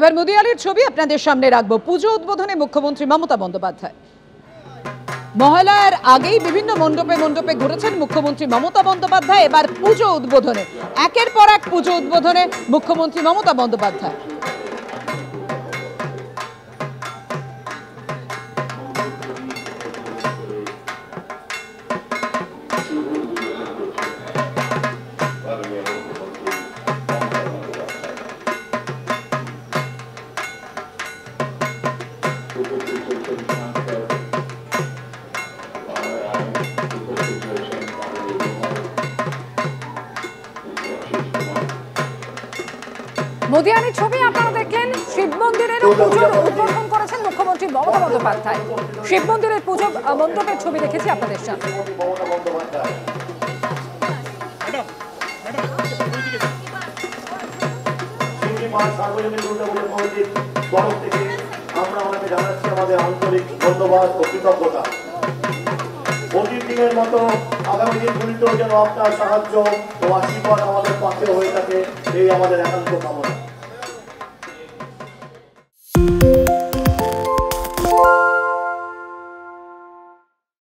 এবার মুদিয়ালির ছবি আপনাদের সামনে রাখবো। পুজো উদ্বোধনে মুখ্যমন্ত্রী মমতা বন্দ্যোপাধ্যায়। মহালয়ার আগেই বিভিন্ন মণ্ডপে মণ্ডপে ঘুরেছেন মুখ্যমন্ত্রী মমতা বন্দ্যোপাধ্যায়। এবার পুজো উদ্বোধনে একের পর এক পুজো উদ্বোধনে মুখ্যমন্ত্রী মমতা বন্দ্যোপাধ্যায়। মুদিয়ালির ছবি আপনারা দেখলেন। শিব মন্দিরের পুজোর উদ্বোধন করেছেন মুখ্যমন্ত্রী মমতা বন্দ্যোপাধ্যায়। শিব মন্দিরের পুজো মণ্ডপের ছবি দেখেছি আপনাদের সামনে। আমরা ওনাকে জানাচ্ছি আমাদের আন্তরিক ধন্যবাদ ও কৃতজ্ঞতা। অতীত দিনের মতো আগামী দিনগুলিতেও যেন আপনার সাহায্য ও আশীর্বাদ আমাদের পাশে হয়ে থাকে, এই আমাদের একান্ত কামনা।